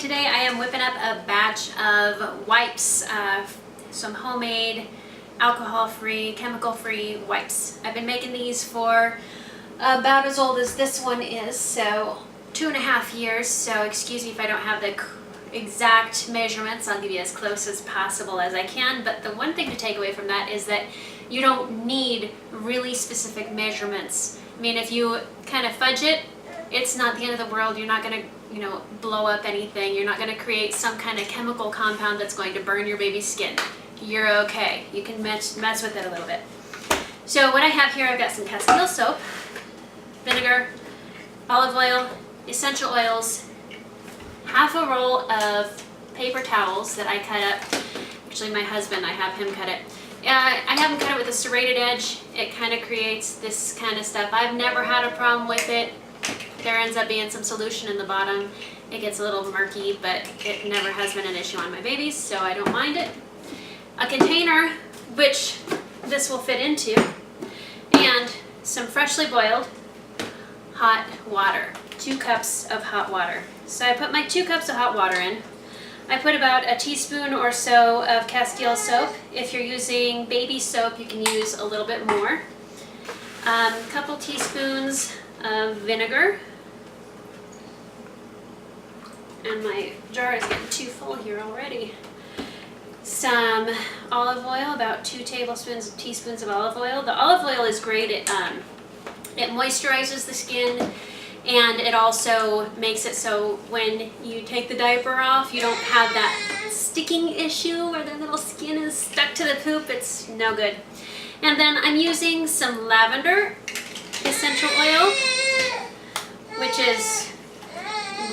today I am whipping up a batch of wipes, some homemade, alcohol-free, chemical-free wipes. I've been making these for about as old as this one is, so 2.5 years, so excuse me if I don't have the exact measurements. I'll give you as close as possible as I can, but the one thing to take away from that is that you don't need really specific measurements. I mean, if you kind of fudge it, it's not the end of the world. You're not going to, blow up anything. You're not going to create some kind of chemical compound that's going to burn your baby's skin. You're okay. You can mess with it a little bit. So what I have here, I've got some Castile soap, vinegar, olive oil, essential oils, half a roll of paper towels that I cut up. Actually, my husband, I have him cut it. I have him cut it with a serrated edge. It kind of creates this kind of stuff. I've never had a problem with it. There ends up being some solution in the bottom. It gets a little murky, but it never has been an issue on my babies, so I don't mind it. A container, which this will fit into, and some freshly boiled hot water. 2 cups of hot water. So I put my 2 cups of hot water in. I put about a teaspoon or so of Castile soap. If you're using baby soap, you can use a little bit more. A couple teaspoons of vinegar. And my jar is getting too full here already. Some olive oil, about 2 teaspoons of olive oil. The olive oil is great. It moisturizes the skin, and it also makes it so when you take the diaper off, you don't have that sticking issue where the little skin is stuck to the poop. It's no good. And then I'm using some lavender essential oil, which is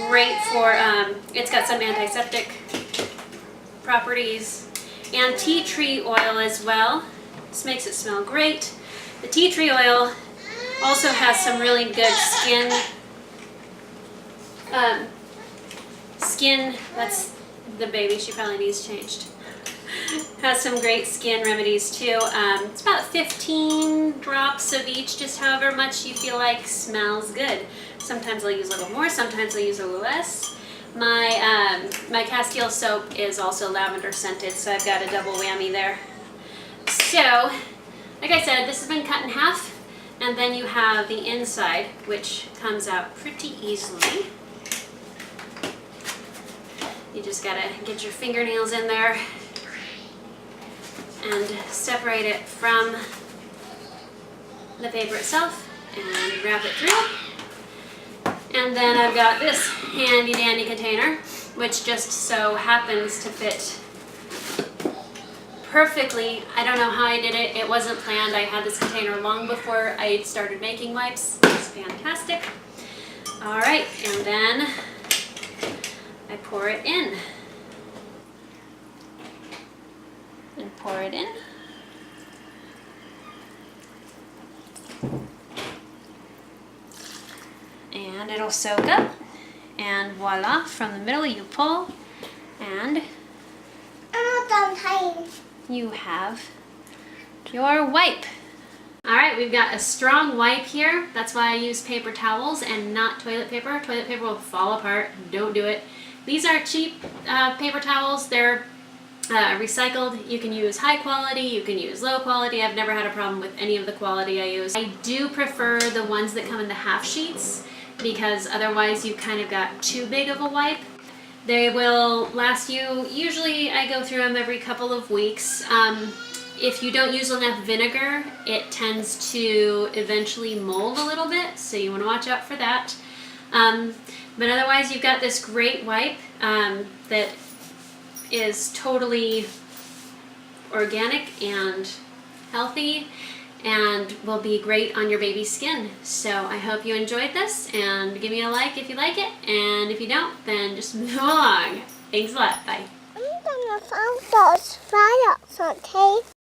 great for, it's got some antiseptic properties, and tea tree oil as well. This makes it smell great. The tea tree oil also has some really good skin, that's the baby, she probably needs changed. Has some great skin remedies too. It's about 15 drops of each, just however much you feel like smells good. Sometimes I'll use a little more, sometimes I'll use a little less. My Castile soap is also lavender scented, so I've got a double whammy there. So, like I said, this has been cut in half, and then you have the inside, which comes out pretty easily. You just gotta get your fingernails in there and separate it from the paper itself and wrap it through. And then I've got this handy dandy container, which just so happens to fit perfectly. I don't know how I did it. It wasn't planned. I had this container long before I started making wipes. It's fantastic. All right, and then I pour it in. And pour it in. And it'll soak up. And voila, from the middle you pull, and you have your wipe. Alright, we've got a strong wipe here. That's why I use paper towels and not toilet paper. Toilet paper will fall apart. Don't do it. These are cheap paper towels. They're recycled. You can use high quality, you can use low quality. I've never had a problem with any of the quality I use. I do prefer the ones that come in the half sheets, because otherwise you kind of got too big of a wipe. They will last you, usually I go through them every couple of weeks. If you don't use enough vinegar, it tends to eventually mold a little bit, so you want to watch out for that. But otherwise you've got this great wipe that is totally organic and healthy and will be great on your baby's skin. So I hope you enjoyed this, and give me a like if you like it, and if you don't, then just move along. Thanks a lot. Bye. I'm gonna find those fire, okay?